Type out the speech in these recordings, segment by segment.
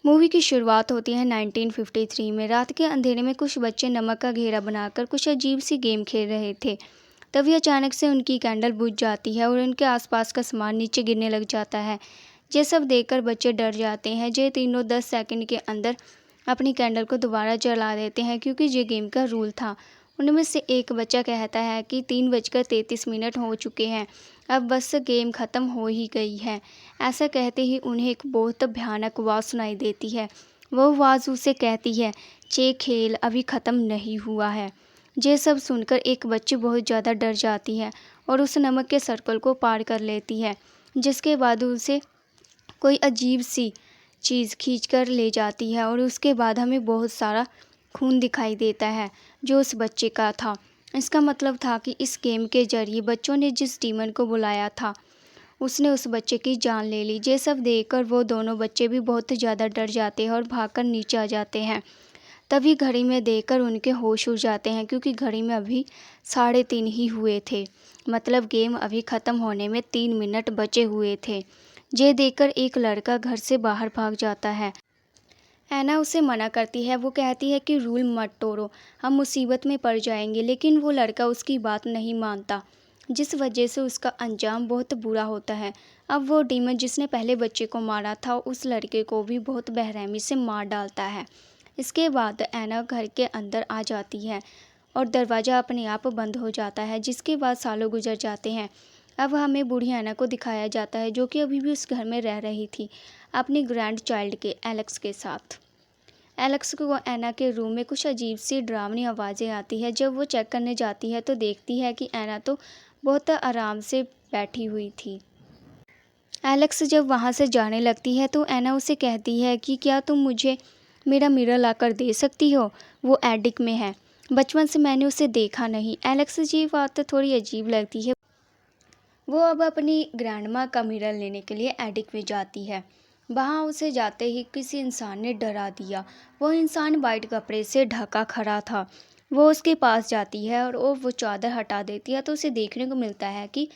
Movie की शुरुआत होती है 1953 में। रात के अंधेरे में कुछ बच्चे नमक का घेरा बनाकर कुछ अजीब सी गेम खेल रहे थे। तभी अचानक से उनकी कैंडल बुझ जाती है और उनके आसपास का सामान नीचे गिरने लग जाता है। ये सब देखकर बच्चे डर जाते हैं। ये तीनों 10 सेकंड के अंदर अपनी कैंडल को दोबारा जला देते हैं क्योंकि ये गेम का रूल था। उनमें से एक बच्चा कहता है कि 3:33 हो चुके हैं, अब बस गेम ख़त्म हो ही गई है। ऐसा कहते ही उन्हें एक बहुत भयानक आवाज़ सुनाई देती है। वो आवाज़ उसे कहती है, ये खेल अभी ख़त्म नहीं हुआ है। ये सब सुनकर एक बच्ची बहुत ज़्यादा डर जाती है और उस नमक के सर्कल को पार कर लेती है, जिसके बाद उसे कोई अजीब सी चीज़ खींचकर ले जाती है और उसके बाद हमें बहुत सारा खून दिखाई देता है जो उस बच्चे का था। इसका मतलब था कि इस गेम के जरिए बच्चों ने जिस डीमन को बुलाया था उसने उस बच्चे की जान ले ली। ये सब देखकर वो दोनों बच्चे भी बहुत ज़्यादा डर जाते हैं और भागकर नीचे आ जाते हैं। तभी घड़ी में देखकर उनके होश उड़ जाते हैं क्योंकि घड़ी में अभी 3:30 ही हुए थे। मतलब गेम अभी ख़त्म होने में 3 मिनट बचे हुए थे। ये देखकर एक लड़का घर से बाहर भाग जाता है। ऐना उसे मना करती है। वो कहती है कि रूल मत तोड़ो, हम मुसीबत में पड़ जाएंगे, लेकिन वो लड़का उसकी बात नहीं मानता, जिस वजह से उसका अंजाम बहुत बुरा होता है। अब वो डीमन जिसने पहले बच्चे को मारा था उस लड़के को भी बहुत बेरहमी से मार डालता है। इसके बाद ऐना घर के अंदर आ जाती है और दरवाज़ा अपने आप बंद हो जाता है, जिसके बाद सालों गुजर जाते हैं। अब हमें बूढ़ी ऐना को दिखाया जाता है जो कि अभी भी उस घर में रह रही थी अपनी ग्रैंड चाइल्ड के एलेक्स के साथ। एलेक्स को ऐना के रूम में कुछ अजीब सी डरावनी आवाज़ें आती है। जब वो चेक करने जाती है तो देखती है कि ऐना तो बहुत आराम से बैठी हुई थी। एलेक्स जब वहाँ से जाने लगती है तो ऐना उसे कहती है कि क्या तुम मुझे मेरा मिरर लाकर दे सकती हो, वो एडिक में है, बचपन से मैंने उसे देखा नहीं। एलेक्स जी बात थोड़ी अजीब लगती है। वो अब अपनी ग्रैंडमा का मिरर लेने के लिए एडिक में जाती है। वहाँ उसे जाते ही किसी इंसान ने डरा दिया। वो इंसान वाइट कपड़े से ढका खड़ा था। वो उसके पास जाती है और वो चादर हटा देती है तो उसे देखने को मिलता है कि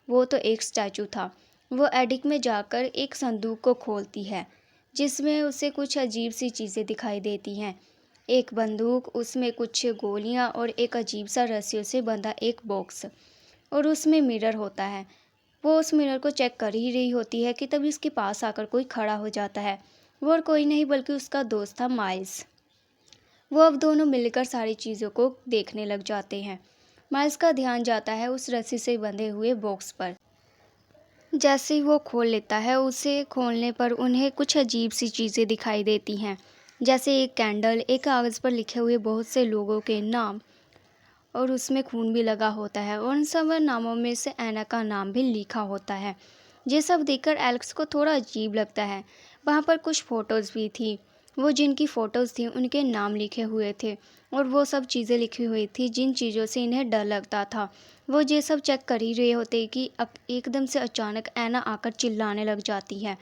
वो तो एक स्टैचू था। वो एडिक में जाकर एक संदूक को खोलती है जिसमें उसे कुछ अजीब सी चीज़ें दिखाई देती हैं। एक बंदूक, उसमें कुछ गोलियां और एक अजीब सा रस्सियों से बंधा एक बॉक्स, और उसमें मिरर होता है। वो उस मिरर को चेक कर ही रही होती है कि तभी उसके पास आकर कोई खड़ा हो जाता है। वो और कोई नहीं बल्कि उसका दोस्त था माइल्स। वो अब दोनों मिलकर सारी चीज़ों को देखने लग जाते हैं। माइल्स का ध्यान जाता है उस रस्सी से बंधे हुए बॉक्स पर। जैसे ही वो खोल लेता है, उसे खोलने पर उन्हें कुछ अजीब सी चीज़ें दिखाई देती हैं, जैसे एक कैंडल, एक कागज़ पर लिखे हुए बहुत से लोगों के नाम और उसमें खून भी लगा होता है और उन सब नामों में से ऐना का नाम भी लिखा होता है। ये सब देखकर एलेक्स को थोड़ा अजीब लगता है। वहाँ पर कुछ फ़ोटोज़ भी थी। वो जिनकी फ़ोटोज़ थी उनके नाम लिखे हुए थे और वो सब चीज़ें लिखी हुई थी जिन चीज़ों से इन्हें डर लगता था। वो ये सब चेक कर ही रहे होते कि एकदम से अचानक ऐना आकर चिल्लाने लग जाती है,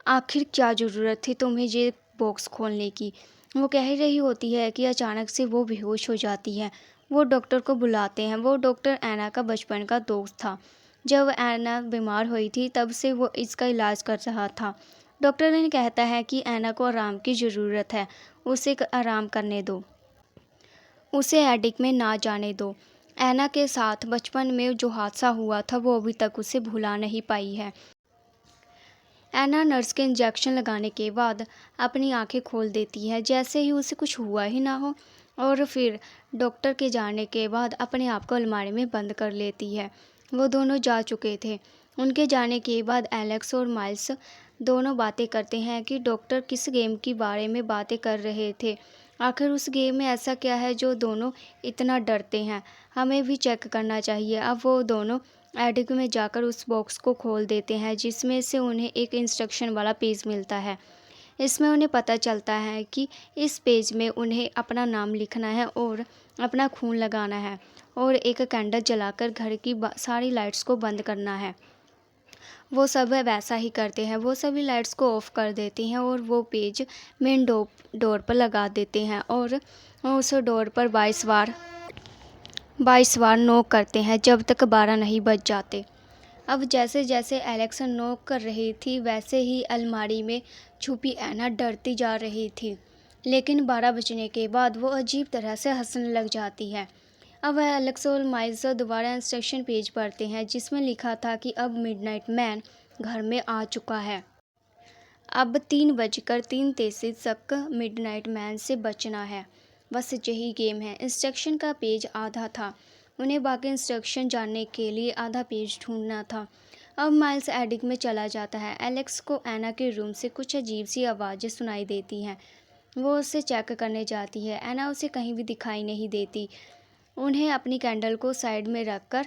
आखिर क्या ज़रूरत थी तुम्हें ये बॉक्स खोलने की। वो कह ही रही होती है कि अचानक से वो बेहोश हो जाती है। वो डॉक्टर को बुलाते हैं। वो डॉक्टर ऐना का बचपन का दोस्त था। जब ऐना बीमार हुई थी तब से वो इसका इलाज कर रहा था। डॉक्टर ने कहता है कि ऐना को आराम की ज़रूरत है, उसे आराम करने दो, उसे एडिक में ना जाने दो। ऐना के साथ बचपन में जो हादसा हुआ था वो अभी तक उसे भुला नहीं पाई है। ऐना नर्स के इंजेक्शन लगाने के बाद अपनी आंखें खोल देती है जैसे ही उसे कुछ हुआ ही ना हो, और फिर डॉक्टर के जाने के बाद अपने आप को अलमारी में बंद कर लेती है। वो दोनों जा चुके थे। उनके जाने के बाद एलेक्स और माइल्स दोनों बातें करते हैं कि डॉक्टर किस गेम के बारे में बातें कर रहे थे। आखिर उस गेम में ऐसा क्या है जो दोनों इतना डरते हैं, हमें भी चेक करना चाहिए। अब वो दोनों एडिक में जाकर उस बॉक्स को खोल देते हैं जिसमें से उन्हें एक इंस्ट्रक्शन वाला पेज मिलता है। इसमें उन्हें पता चलता है कि इस पेज में उन्हें अपना नाम लिखना है और अपना खून लगाना है और एक कैंडल जलाकर घर की सारी लाइट्स को बंद करना है। वो सब वैसा ही करते हैं। वो सभी लाइट्स को ऑफ कर देते हैं और वो पेज मेन डोर पर लगा देते हैं और उस डोर पर 22 बार नॉक करते हैं जब तक 12 नहीं बज जाते। अब जैसे जैसे एलेक्स नॉक कर रही थी वैसे ही अलमारी में छुपी ऐना डरती जा रही थी। लेकिन 12 बजने के बाद वो अजीब तरह से हंसने लग जाती है। अब वह एलेक्स और माइल्स दोबारा इंस्ट्रक्शन पेज पढ़ते हैं जिसमें लिखा था कि अब मिडनाइट मैन घर में आ चुका है। अब 3:03 तक मिडनाइट मैन से बचना है। बस यही गेम है। इंस्ट्रक्शन का पेज आधा था। उन्हें बाकी इंस्ट्रक्शन जानने के लिए आधा पेज ढूंढना था। अब माइल्स एडिक में चला जाता है। एलेक्स को ऐना के रूम से कुछ अजीब सी आवाज़ें सुनाई देती हैं। वो उसे चेक करने जाती है। ऐना उसे कहीं भी दिखाई नहीं देती। उन्हें अपनी कैंडल को साइड में रखकर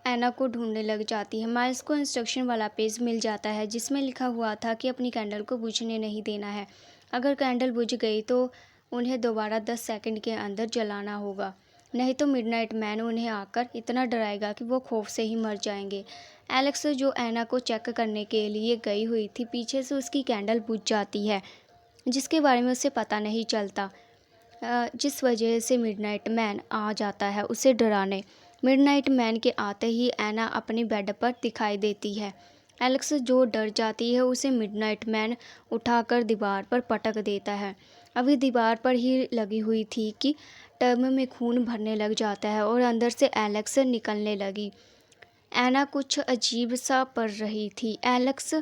ऐना को ढूंढने लग जाती है। माइल्स को इंस्ट्रक्शन वाला पेज मिल जाता है जिसमें लिखा हुआ था कि अपनी कैंडल को बुझने नहीं देना है। अगर कैंडल बुझ गई तो उन्हें दोबारा 10 सेकंड के अंदर जलाना होगा, नहीं तो मिडनाइट मैन उन्हें आकर इतना डराएगा कि वो खौफ से ही मर जाएंगे। एलेक्स जो ऐना को चेक करने के लिए गई हुई थी, पीछे से उसकी कैंडल बुझ जाती है जिसके बारे में उसे पता नहीं चलता, जिस वजह से मिडनाइट मैन आ जाता है उसे डराने। मिडनाइट मैन के आते ही ऐना अपने बेड पर दिखाई देती है। एलेक्स जो डर जाती है उसे मिडनाइट मैन उठाकर दीवार पर पटक देता है। अभी दीवार पर ही लगी हुई थी कि टब में खून भरने लग जाता है और अंदर से एलेक्स निकलने लगी। ऐना कुछ अजीब सा पड़ रही थी। एलेक्स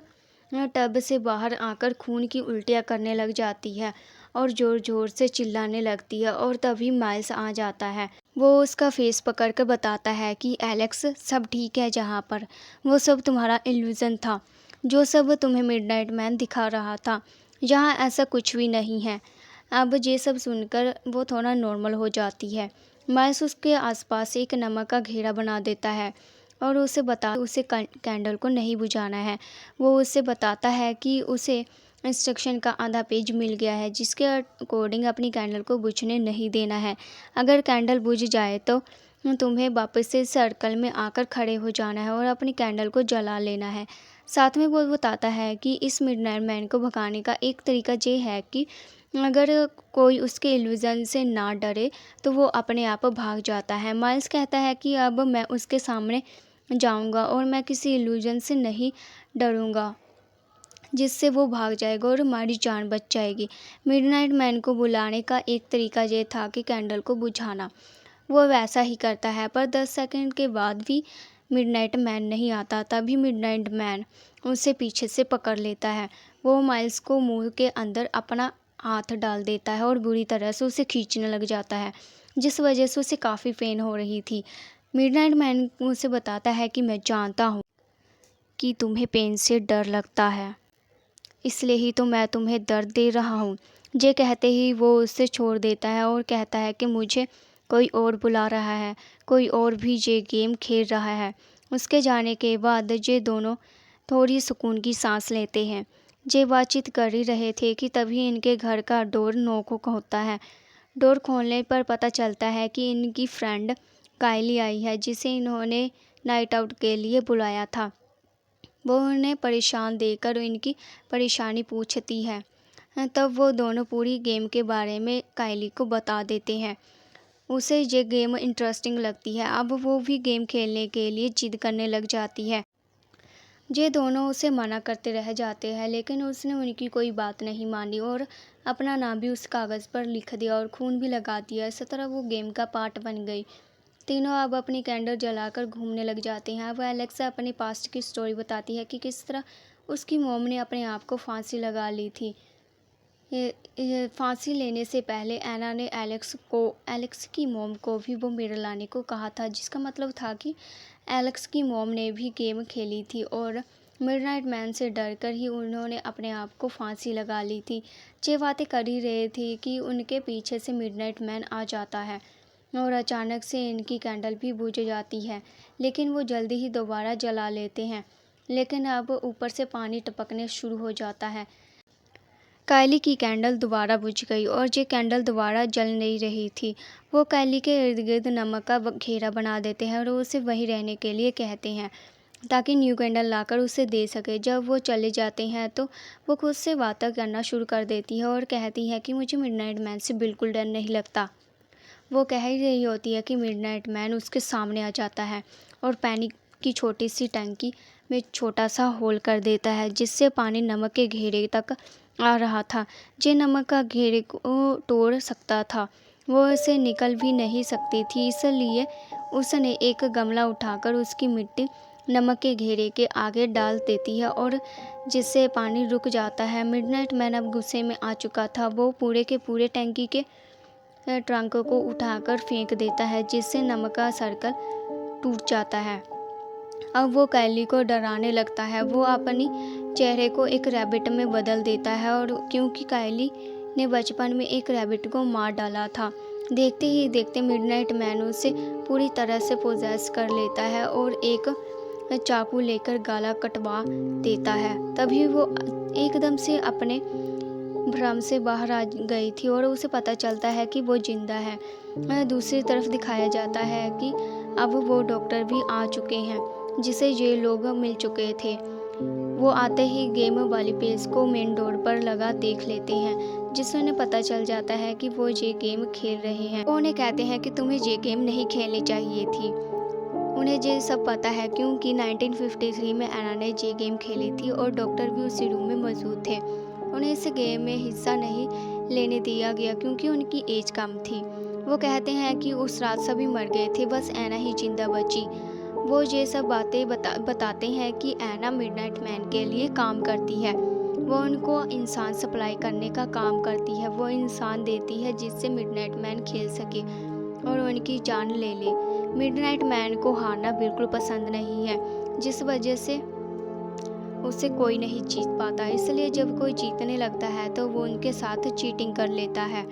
टब से बाहर आकर खून की उल्टियाँ करने लग जाती है और ज़ोर ज़ोर से चिल्लाने लगती है और तभी माइल्स आ जाता है। वो उसका फेस पकड़कर बताता है कि एलेक्स सब ठीक है, जहाँ पर वो सब तुम्हारा इल्यूज़न था, जो सब तुम्हें मिडनाइट मैन दिखा रहा था, यहाँ ऐसा कुछ भी नहीं है। अब ये सब सुनकर वो थोड़ा नॉर्मल हो जाती है। माइल्स उसके आसपास एक नमक का घेरा बना देता है और उसे कैंडल को नहीं बुझाना है। वो उसे बताता है कि उसे इंस्ट्रक्शन का आधा पेज मिल गया है जिसके अकॉर्डिंग अपनी कैंडल को बुझने नहीं देना है। अगर कैंडल बुझ जाए तो तुम्हें वापस से सर्कल में आकर खड़े हो जाना है और अपनी कैंडल को जला लेना है। साथ में वो बताता है कि इस मिडनाइट मैन को भगाने का एक तरीका ये है कि अगर कोई उसके इल्यूज़न से ना डरे तो वो अपने आप भाग जाता है। माइल्स कहता है कि अब मैं उसके सामने जाऊंगा और मैं किसी इल्यूज़न से नहीं डरूंगा जिससे वो भाग जाएगा और हमारी जान बच जाएगी। मिडनाइट मैन को बुलाने का एक तरीका ये था कि कैंडल को बुझाना। वो वैसा ही करता है, पर 10 सेकंड के बाद भी मिडनाइट मैन नहीं आता। तभी मिडनाइट मैन उसे पीछे से पकड़ लेता है। वो माइल्स को मुंह के अंदर अपना हाथ डाल देता है और बुरी तरह से उसे खींचने लग जाता है, जिस वजह से उसे काफ़ी पेन हो रही थी। मिडनाइट मैन उसे बताता है कि मैं जानता हूँ कि तुम्हें पेन से डर लगता है, इसलिए ही तो मैं तुम्हें दर्द दे रहा हूँ। ये कहते ही वो उसे छोड़ देता है और कहता है कि मुझे कोई और बुला रहा है, कोई और भी ये गेम खेल रहा है। उसके जाने के बाद ये दोनों थोड़ी सुकून की सांस लेते हैं। ये बातचीत कर ही रहे थे कि तभी इनके घर का डोर नॉक होता है। डोर खोलने पर पता चलता है कि इनकी फ्रेंड कायली आई है, जिसे इन्होंने नाइट आउट के लिए बुलाया था। वो उन्हें परेशान देखकर इनकी परेशानी पूछती है। तब वो दोनों पूरी गेम के बारे में कायली को बता देते हैं। उसे ये गेम इंटरेस्टिंग लगती है। अब वो भी गेम खेलने के लिए जिद करने लग जाती है। ये दोनों उसे मना करते रह जाते हैं, लेकिन उसने उनकी कोई बात नहीं मानी और अपना नाम भी उस कागज़ पर लिख दिया और खून भी लगा दिया। इस तरह वो गेम का पार्ट बन गई। तीनों अब अपनी कैंडल जलाकर घूमने लग जाते हैं। अब एलेक्सा अपने पास्ट की स्टोरी बताती है कि किस तरह उसकी मॉम ने अपने आप को फांसी लगा ली थी। फांसी लेने से पहले ऐना ने एलेक्स की मॉम को भी वो मिरर लाने को कहा था, जिसका मतलब था कि एलेक्स की मॉम ने भी गेम खेली थी और मिडनाइट मैन से डरकर ही उन्होंने अपने आप को फांसी लगा ली थी। ये बातें कर ही रहे थे कि उनके पीछे से मिडनाइट मैन आ जाता है और अचानक से इनकी कैंडल भी बुझ जाती है, लेकिन वो जल्दी ही दोबारा जला लेते हैं। लेकिन अब ऊपर से पानी टपकने शुरू हो जाता है। कायली की कैंडल दोबारा बुझ गई और ये कैंडल दोबारा जल नहीं रही थी। वो कायली के इर्द गिर्द नमक का घेरा बना देते हैं और उसे वहीं रहने के लिए कहते हैं ताकि न्यू कैंडल लाकर उसे दे सके। जब वो चले जाते हैं तो वो खुद से बातें करना शुरू कर देती है और कहती है कि मुझे मिडनाइट मैन से बिल्कुल डर नहीं लगता। वो कह ही रही होती है कि मिडनाइट मैन उसके सामने आ जाता है और पैनिक की छोटी सी टंकी में छोटा सा होल कर देता है, जिससे पानी नमक के घेरे तक आ रहा था। जो नमक का घेरे को तोड़ सकता था, वो उसे निकल भी नहीं सकती थी। इसलिए उसने एक गमला उठाकर उसकी मिट्टी नमक के घेरे के आगे डाल देती है और जिससे पानी रुक जाता है। मिडनाइट मैन अब गुस्से में आ चुका था। वो पूरे के पूरे टैंकी के ट्रंक को उठाकर फेंक देता है, जिससे नमक का सर्कल टूट जाता है। अब वो कायली को डराने लगता है। वो अपनी चेहरे को एक रैबिट में बदल देता है, और क्योंकि कायली ने बचपन में एक रैबिट को मार डाला था। देखते ही देखते मिडनाइट मैन उसे पूरी तरह से पोजेस कर लेता है और एक चाकू लेकर गला कटवा देता है। तभी वो एकदम से अपने भ्रम से बाहर आ गई थी और उसे पता चलता है कि वो जिंदा है। दूसरी तरफ दिखाया जाता है कि अब वो डॉक्टर भी आ चुके हैं, जिसे ये लोग मिल चुके थे। वो आते ही गेम वाली पेज को मेन डोर पर लगा देख लेते हैं, जिससे उन्हें पता चल जाता है कि वो ये गेम खेल रहे हैं। वो उन्हें कहते हैं कि तुम्हें ये गेम नहीं खेलनी चाहिए थी। उन्हें ये सब पता है क्योंकि 1953 में एना ने ये गेम खेली थी और डॉक्टर भी उसी रूम में मौजूद थे। उन्हें इस गेम में हिस्सा नहीं लेने दिया गया क्योंकि उनकी एज कम थी। वो कहते हैं कि उस रात सभी मर गए थे, बस एना ही जिंदा बची। वो ये सब बातें बताते हैं कि एना मिडनाइट मैन के लिए काम करती है। वो उनको इंसान सप्लाई करने का काम करती है। वो इंसान देती है जिससे मिडनाइट मैन खेल सके और उनकी जान ले ले। मिडनाइट मैन को हारना बिल्कुल पसंद नहीं है, जिस वजह से उसे कोई नहीं जीत पाता। इसलिए जब कोई जीतने लगता है तो वो उनके साथ चीटिंग कर लेता है।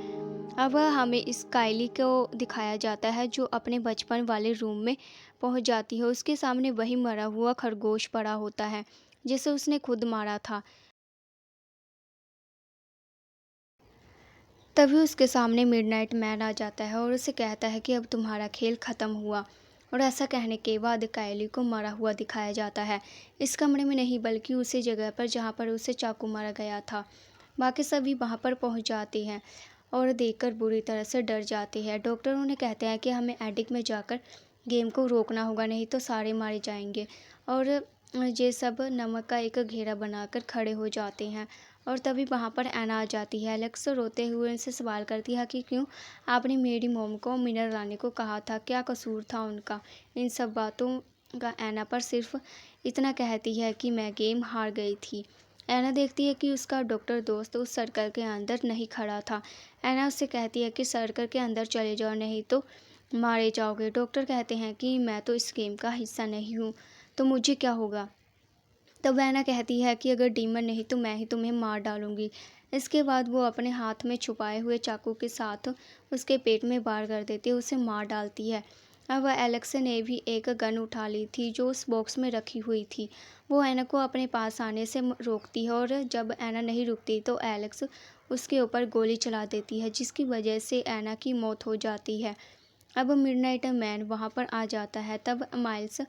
अब हमें इस कायली को दिखाया जाता है जो अपने बचपन वाले रूम में पहुंच जाती है। उसके सामने वही मरा हुआ खरगोश पड़ा होता है जिसे उसने खुद मारा था। तभी उसके सामने मिडनाइट मैन आ जाता है और उसे कहता है कि अब तुम्हारा खेल ख़त्म हुआ। और ऐसा कहने के बाद कायली को मरा हुआ दिखाया जाता है, इस कमरे में नहीं बल्कि उसी जगह पर जहाँ पर उसे चाकू मारा गया था। बाकी सभी वहाँ पर पहुँच जाते हैं और देखकर बुरी तरह से डर जाते हैं। डॉक्टर उन्हें कहते हैं कि हमें एटिक में जाकर गेम को रोकना होगा, नहीं तो सारे मारे जाएंगे। और ये सब नमक का एक घेरा बनाकर खड़े हो जाते हैं। और तभी वहाँ पर एना आ जाती है। एलेक्स रोते हुए उनसे सवाल करती है कि क्यों आपने मेरी मोम को मिनरल लाने को कहा था, क्या कसूर था उनका। इन सब बातों का एना पर सिर्फ इतना कहती है कि मैं गेम हार गई थी। एना देखती है कि उसका डॉक्टर दोस्त उस सर्कल के अंदर नहीं खड़ा था। एना उससे कहती है कि सर्कल के अंदर चले जाओ, नहीं तो मारे जाओगे। डॉक्टर कहते हैं कि मैं तो इस गेम का हिस्सा नहीं हूँ, तो मुझे क्या होगा। तब एना कहती है कि अगर डीमन नहीं तो मैं ही तुम्हें मार डालूंगी। इसके बाद वो अपने हाथ में छुपाए हुए चाकू के साथ उसके पेट में वार कर देती है, उसे मार डालती है। अब एलेक्स ने भी एक गन उठा ली थी जो उस बॉक्स में रखी हुई थी। वो एना को अपने पास आने से रोकती है और जब एना नहीं रुकती तो एलेक्स उसके ऊपर गोली चला देती है, जिसकी वजह से एना की मौत हो जाती है। अब मिडनाइट मैन वहाँ पर आ जाता है। तब माइल्स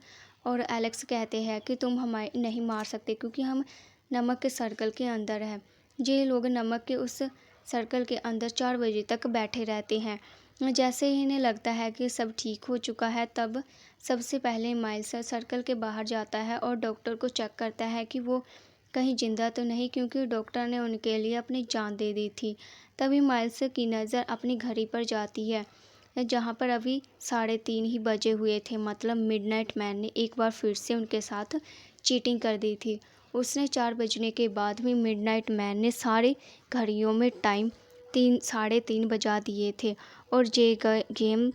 और एलेक्स कहते हैं कि तुम हमें नहीं मार सकते क्योंकि हम नमक के सर्कल के अंदर हैं। ये लोग नमक के उस सर्कल के अंदर 4 बजे तक बैठे रहते हैं। जैसे ही इन्हें लगता है कि सब ठीक हो चुका है, तब सबसे पहले माइल्स सर्कल के बाहर जाता है और डॉक्टर को चेक करता है कि वो कहीं जिंदा तो नहीं, क्योंकि डॉक्टर ने उनके लिए अपनी जान दे दी थी। तभी माइल्स की नज़र अपनी घड़ी पर जाती है, जहाँ पर अभी 3:30 ही बजे हुए थे। मतलब मिडनाइट मैन ने एक बार फिर से उनके साथ चीटिंग कर दी थी। उसने 4 बजने के बाद भी मिडनाइट मैन ने सारे घड़ियों में टाइम 3:30 बजा दिए थे और ये गेम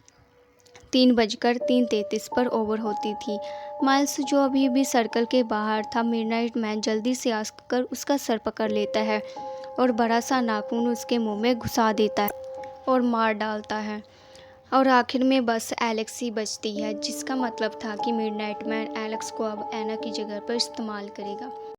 3:33 पर ओवर होती थी। माइल्स जो अभी भी सर्कल के बाहर था, मिडनाइट मैन जल्दी से आकर उसका सर पकड़ लेता है और बड़ा सा नाखून उसके मुंह में घुसा देता है और मार डालता है। और आखिर में बस एलेक्स ही बचती है, जिसका मतलब था कि मिडनाइट मैन एलेक्स को अब एना की जगह पर इस्तेमाल करेगा।